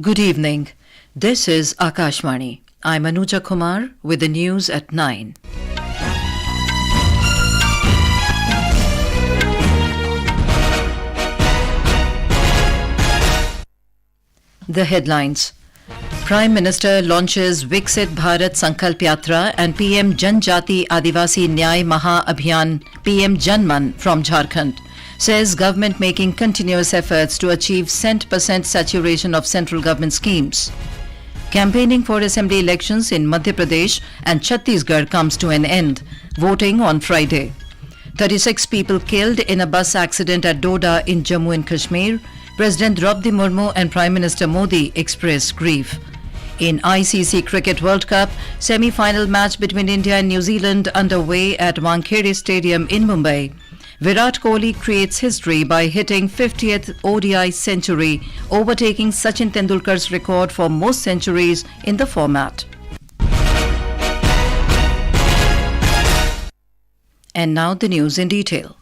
Good evening. This is Akashvani. I'm Anuja Kumar with the news at 9. The headlines. Prime Minister launches Viksit Bharat Sankalp Yatra and PM Janjati Adivasi Nyaya Maha Abhiyan PM JanMan from Jharkhand. Says government making continuous efforts to achieve 100% saturation of central government schemes. Campaigning for assembly elections in Madhya Pradesh and Chhattisgarh comes to an end. Voting on Friday. 36 people killed in a bus accident at Doda in Jammu and Kashmir. President Droupadi Murmu and Prime Minister Modi express grief. In ICC Cricket World Cup, semi-final match between India and New Zealand underway at Wankhede Stadium in Mumbai. Virat Kohli creates history by hitting 50th ODI century, overtaking Sachin Tendulkar's record for most centuries in the format. And now the news in detail.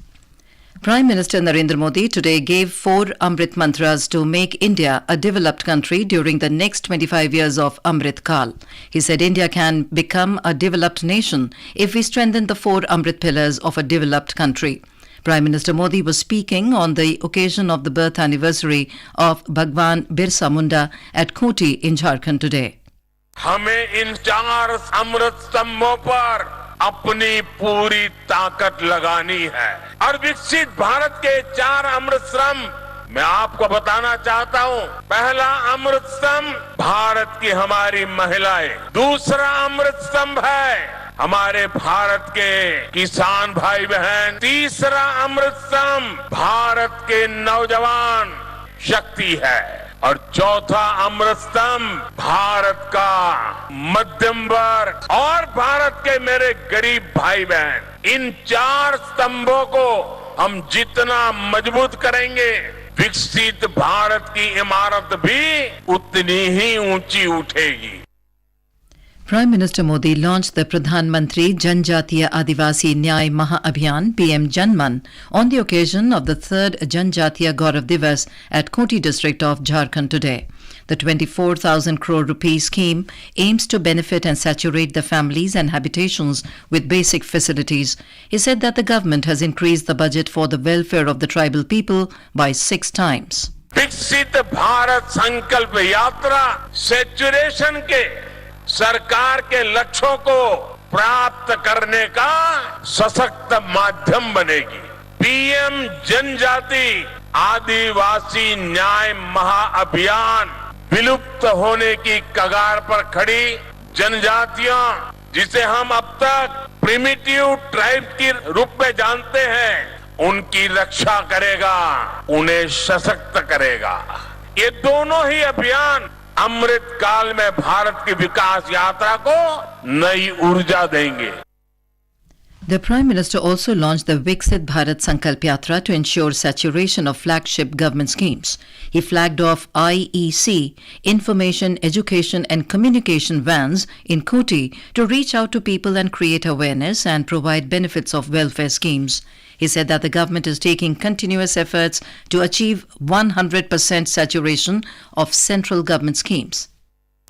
Prime Minister Narendra Modi today gave 4 Amrit Mantras to make India a developed country during the next 25 years of Amrit Kal. He said India can become a developed nation if we strengthen the 4 Amrit pillars of a developed country. Prime Minister Modi was speaking on the occasion of the birth anniversary of Bhagwan Birsa Munda at Koti in Jharkhand today. हमें इन 4 अमृत स्तंभों पर अपनी पूरी ताकत लगानी है और विकसित भारत के 4 अमृत स्तंभ मैं आपको बताना चाहता हूं। पहला अमृत स्तंभ भारत की हमारी महिलाएं, दूसरा अमृत स्तंभ है हमारे भारत के किसान भाई बहन, तीसरा अमृत स्तंभ भारत के नौजवान शक्ति है और चौथा अमृत स्तंभ भारत का मध्यम वर्ग और भारत के मेरे गरीब भाई बहन। इन 4 स्तंभों को हम जितना मजबूत करेंगे, विकसित भारत की इमारत भी उतनी ही ऊंची उठेगी। Prime Minister Modi launched the Pradhan Mantri Janjati Adivasi Nyaya Maha Abhiyan PM JanMan on the occasion of the 3rd Janjatiya Gaurav Divas at Koti district of Jharkhand today. The 24,000 crore rupee scheme aims to benefit and saturate the families and habitations with basic facilities. He said that the government has increased the budget for the welfare of the tribal people by 6 times. विकसित भारत संकल्प यात्रा saturation के सरकार के लक्ष्यों को प्राप्त करने का सशक्त माध्यम बनेगी। पीएम जनजाति आदिवासी न्याय महाअभियान विलुप्त होने की कगार पर खड़ी जनजातियां, जिसे हम अब तक प्रिमिटिव ट्राइब के रूप में जानते हैं, उनकी रक्षा करेगा, उन्हें सशक्त करेगा। ये दोनों ही अभियान अमृत काल में भारत की विकास यात्रा को नई ऊर्जा देंगे। The Prime Minister also launched the Viksit Bharat Sankalp Yatra to ensure saturation of flagship government schemes. He flagged off IEC Information, Education and Communication vans in Koti to reach out to people and create awareness and provide benefits of welfare schemes. He said that the government is taking continuous efforts to achieve 100% saturation of central government schemes.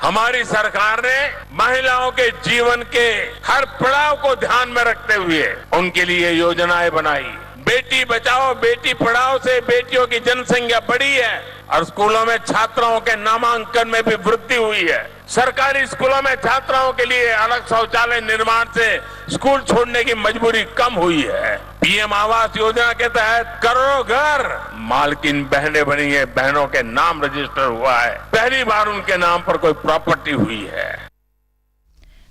हमारी सरकार ने महिलाओं के जीवन के हर पड़ाव को ध्यान में रखते हुए उनके लिए योजनाएं बनाई। बेटी बचाओ बेटी पढ़ाओ से बेटियों की जनसंख्या बढ़ी है और स्कूलों में छात्राओं के नामांकन में भी वृद्धि हुई है। सरकारी स्कूलों में छात्राओं के लिए अलग शौचालय निर्माण से स्कूल छोड़ने की मजबूरी कम हुई है। पीएम आवास योजना के तहत करोड़ों घर मालकिन बहनें बनी है, बहनों के नाम रजिस्टर हुआ है, पहली बार उनके नाम पर कोई प्रॉपर्टी हुई है।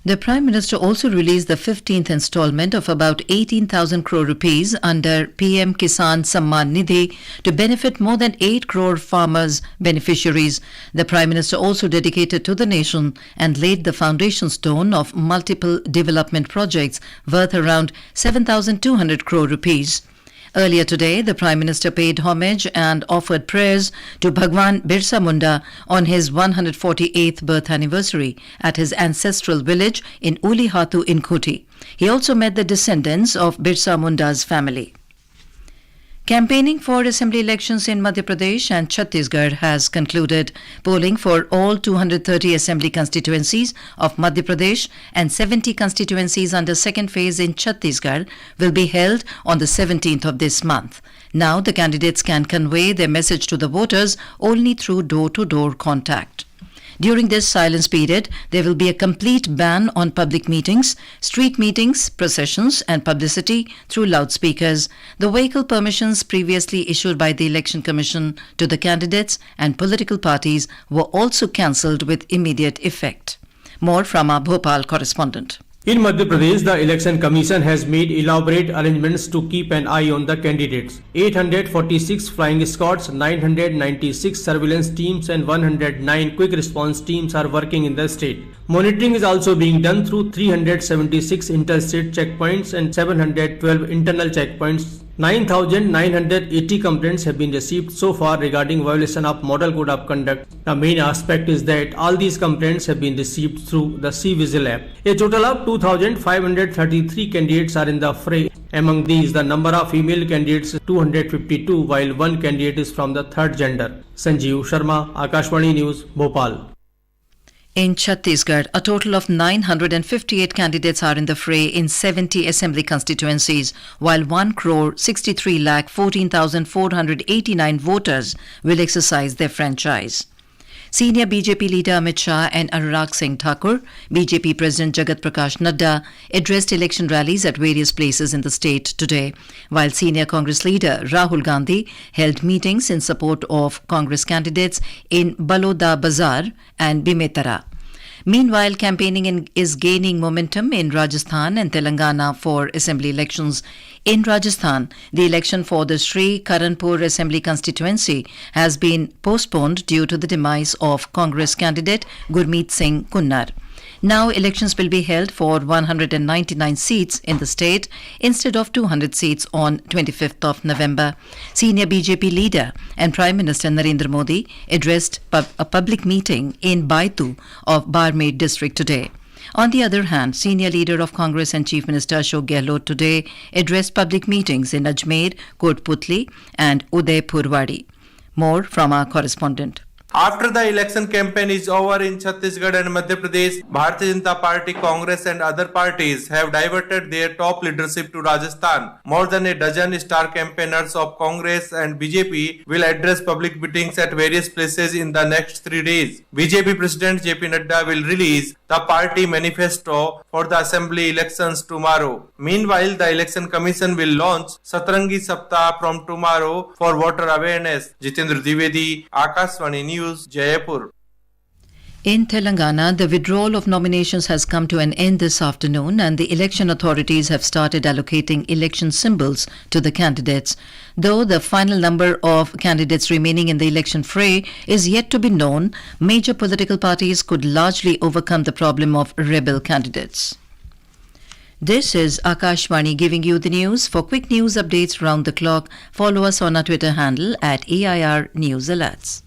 The Prime Minister also released the 15th installment of about 18,000 crore rupees under PM Kisan Samman Nidhi to benefit more than 8 crore farmers beneficiaries. The Prime Minister also dedicated to the nation and laid the foundation stone of multiple development projects worth around 7,200 crore rupees. Earlier today, the Prime Minister paid homage and offered prayers to Bhagwan Birsa Munda on his 148th birth anniversary at his ancestral village in Uli Hatu in Koti. He also met the descendants of Birsa Munda's family. Campaigning for assembly elections in Madhya Pradesh and Chhattisgarh has concluded. Polling for all 230 assembly constituencies of Madhya Pradesh and 70 constituencies under second phase in Chhattisgarh will be held on the 17th of this month. Now the candidates can convey their message to the voters only through door-to-door contact. During this silence period, there will be a complete ban on public meetings, street meetings, processions and publicity through loudspeakers. The vehicle permissions previously issued by the Election Commission to the candidates and political parties were also cancelled with immediate effect. More from our Bhopal correspondent. In Madhya Pradesh, the Election Commission has made elaborate arrangements to keep an eye on the candidates. 846 flying squads, 996 surveillance teams and 109 quick response teams are working in the state. Monitoring is also being done through 376 interstate checkpoints and 712 internal checkpoints. 9,980 complaints have been received so far regarding violation of Model Code of Conduct. The main aspect is that all these complaints have been received through the C-Vigil app. A total of 2,533 candidates are in the fray. Among these, the number of female candidates is 252, while one candidate is from the third gender. Sanjeev Sharma, Akashvani News, Bhopal. In Chhattisgarh, a total of 958 candidates are in the fray in 70 assembly constituencies, while 1,63,14,489 voters will exercise their franchise. Senior BJP leader Amit Shah and Anurag Singh Thakur, BJP President Jagat Prakash Nadda addressed election rallies at various places in the state today, while senior Congress leader Rahul Gandhi held meetings in support of Congress candidates in Baloda Bazar and Bimetara. Meanwhile, campaigning is gaining momentum in Rajasthan and Telangana for assembly elections. In Rajasthan, the election for the Sri Karanpur Assembly constituency has been postponed due to the demise of Congress candidate Gurmeet Singh Kunnar. Now elections will be held for 199 seats in the state instead of 200 seats on 25th of November. Senior BJP leader and Prime Minister Narendra Modi addressed a public meeting in Baitu of Barmer district today. On the other hand, senior leader of Congress and Chief Minister Ashok Gehlot today addressed public meetings in Ajmer, Kotputli and Udaipurwadi. More from our correspondent. After the election campaign is over in Chhattisgarh and Madhya Pradesh, Bharatiya Janata Party, Congress and other parties have diverted their top leadership to Rajasthan. More than a dozen star campaigners of Congress and BJP will address public meetings at various places in the next 3 days. BJP President JP Nadda will release the party manifesto for the assembly elections tomorrow. Meanwhile, the Election Commission will launch Satrangi Saptah from tomorrow for voter awareness. Jitendra Dwivedi, Akashvani News, Jaipur. In Telangana, the withdrawal of nominations has come to an end this afternoon and the election authorities have started allocating election symbols to the candidates. Though the final number of candidates remaining in the election fray is yet to be known, major political parties could largely overcome the problem of rebel candidates. This is Akashvani giving you the news. For quick news updates round the clock, follow us on our Twitter handle at AIR News Alerts.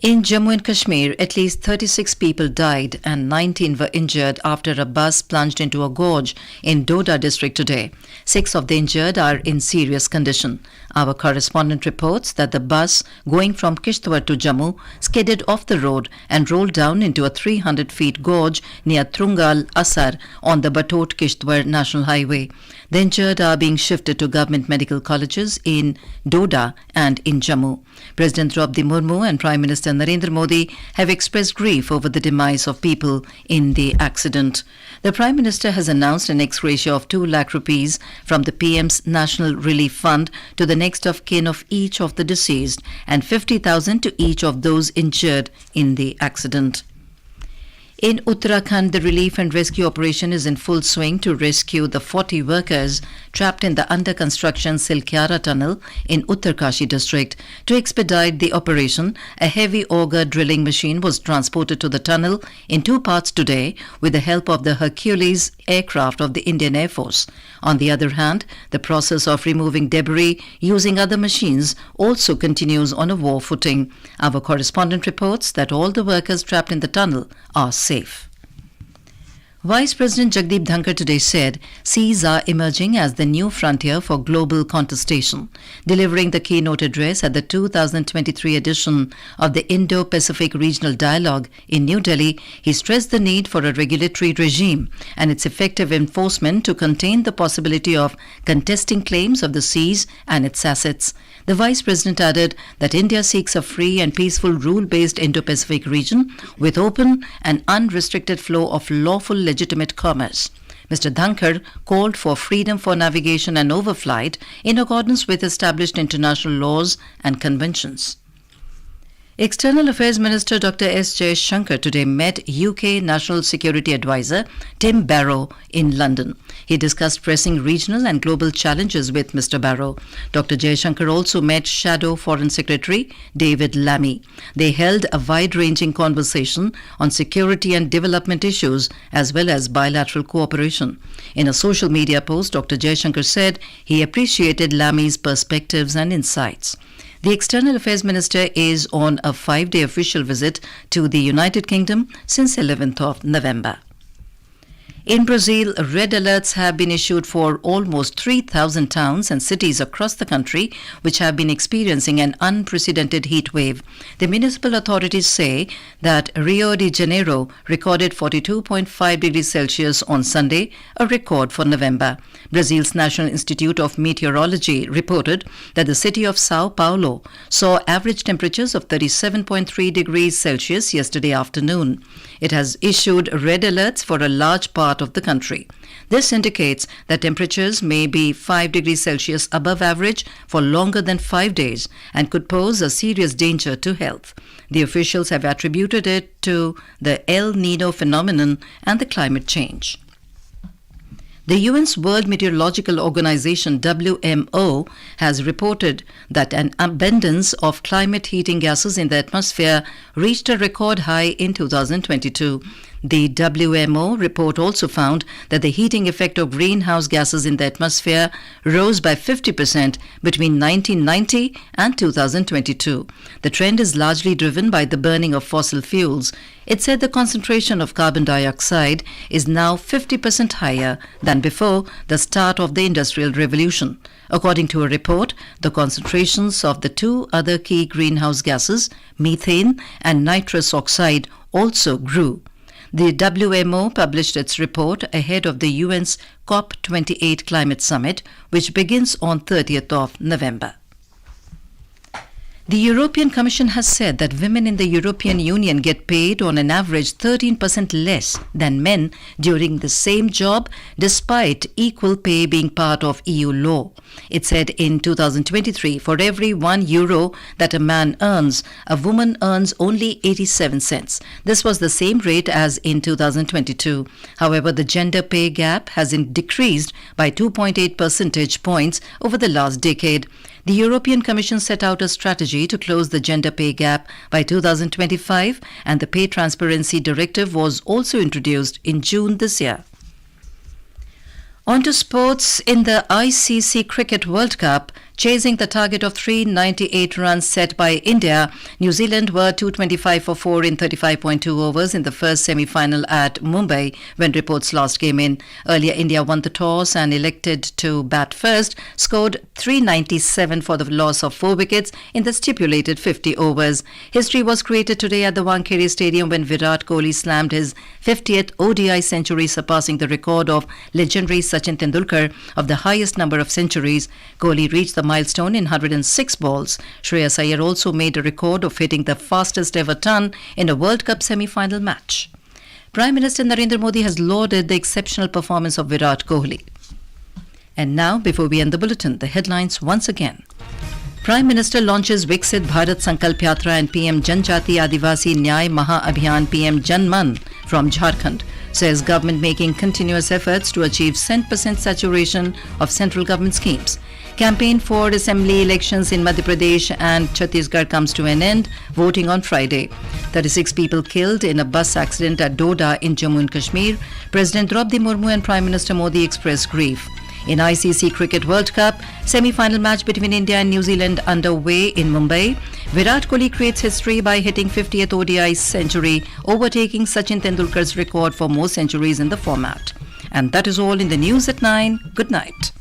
In Jammu and Kashmir, at least 36 people died and 19 were injured after a bus plunged into a gorge in Doda district today. 6 of the injured are in serious condition. Our correspondent reports that the bus going from Kishtwar to Jammu skidded off the road and rolled down into a 300-feet gorge near Trungal Asar on the Batot-Kishtwar National Highway. The injured are being shifted to government medical colleges in Doda and in Jammu. President Droupadi Murmu and Prime Minister Narendra Modi have expressed grief over the demise of people in the accident. The Prime Minister has announced an ex gratia of 2 lakh rupees from the PM's National Relief Fund to the next of kin of each of the deceased and 50,000 to each of those injured in the accident. In Uttarakhand, the relief and rescue operation is in full swing to rescue the 40 workers trapped in the under-construction Silkyara tunnel in Uttarkashi district. To expedite the operation, a heavy auger drilling machine was transported to the tunnel in 2 parts today with the help of the Hercules aircraft of the Indian Air Force. On the other hand, the process of removing debris using other machines also continues on a war footing. Our correspondent reports that all the workers trapped in the tunnel are safe. Vice President Jagdeep Dhankar today said seas are emerging as the new frontier for global contestation. Delivering the keynote address at the 2023 edition of the Indo-Pacific Regional Dialogue in New Delhi, he stressed the need for a regulatory regime and its effective enforcement to contain the possibility of contesting claims of the seas and its assets. The Vice President added that India seeks a free and peaceful rule-based Indo-Pacific region with open and unrestricted flow of lawful legitimate commerce. Mr. Dhankar called for freedom for navigation and overflight in accordance with established international laws and conventions. External Affairs Minister Dr. S. Jaishankar today met UK National Security Advisor Tim Barrow in London. He discussed pressing regional and global challenges with Mr. Barrow. Dr. Jaishankar also met Shadow Foreign Secretary David Lammy. They held a wide-ranging conversation on security and development issues as well as bilateral cooperation. In a social media post, Dr. Jaishankar said he appreciated Lammy's perspectives and insights. The External Affairs Minister is on a 5-day official visit to the United Kingdom since 11th of November. In Brazil, red alerts have been issued for almost 3,000 towns and cities across the country, which have been experiencing an unprecedented heat wave. The municipal authorities say that Rio de Janeiro recorded 42.5 degrees Celsius on Sunday, a record for November. Brazil's National Institute of Meteorology reported that the city of Sao Paulo saw average temperatures of 37.3 degrees Celsius yesterday afternoon. It has issued red alerts for a large part of the country. This indicates that temperatures may be 5 degrees Celsius above average for longer than 5 days and could pose a serious danger to health. The officials have attributed it to the El Nino phenomenon and the climate change. The UN's World Meteorological Organization WMO has reported that an abundance of climate heating gases in the atmosphere reached a record high in 2022. The WMO report also found that the heating effect of greenhouse gases in the atmosphere rose by 50% between 1990 and 2022. The trend is largely driven by the burning of fossil fuels. It said the concentration of carbon dioxide is now 50% higher than before the start of the Industrial Revolution. According to a report, the concentrations of the two other key greenhouse gases, methane and nitrous oxide, also grew. The WMO published its report ahead of the UN's COP28 climate summit, which begins on 30th of November. The European Commission has said that women in the European Union get paid on an average 13% less than men during the same job, despite equal pay being part of EU law. It said in 2023, for every €1 that a man earns, a woman earns only 87 cents. This was the same rate as in 2022. However, the gender pay gap has decreased by 2.8 percentage points over the last decade. The European Commission set out a strategy to close the gender pay gap by 2025, and the Pay Transparency Directive was also introduced in June this year. On to sports. In the ICC Cricket World Cup, chasing the target of 398 runs set by India, New Zealand were 225 for 4 in 35.2 overs in the first semi-final at Mumbai when reports last came in. Earlier, India won the toss and elected to bat first, scored 397 for the loss of 4 wickets in the stipulated 50 overs. History was created today at the Wankhede Stadium when Virat Kohli slammed his 50th ODI century, surpassing the record of legendary Sachin Tendulkar of the highest number of centuries. Kohli reached the milestone in 106 balls. Shreyas Iyer also made a record of hitting the fastest ever ton in a World Cup semi-final match. Prime Minister Narendra Modi has lauded the exceptional performance of Virat Kohli. And now, before we end the bulletin, the headlines once again. Prime Minister launches Viksit Bharat Sankalp Yatra and PM Janjati Adivasi Nyaya Maha Abhiyan PM JanMan from Jharkhand. Says government making continuous efforts to achieve 100% saturation of central government schemes. Campaign for assembly elections in Madhya Pradesh and Chhattisgarh comes to an end. Voting on Friday. 36 people killed in a bus accident at Doda in Jammu and Kashmir. President Droupadi Murmu and Prime Minister Modi expressed grief. In ICC Cricket World Cup, semi-final match between India and New Zealand underway in Mumbai. Virat Kohli creates history by hitting 50th ODI century, overtaking Sachin Tendulkar's record for most centuries in the format. And that is all in the news at 9. Good night.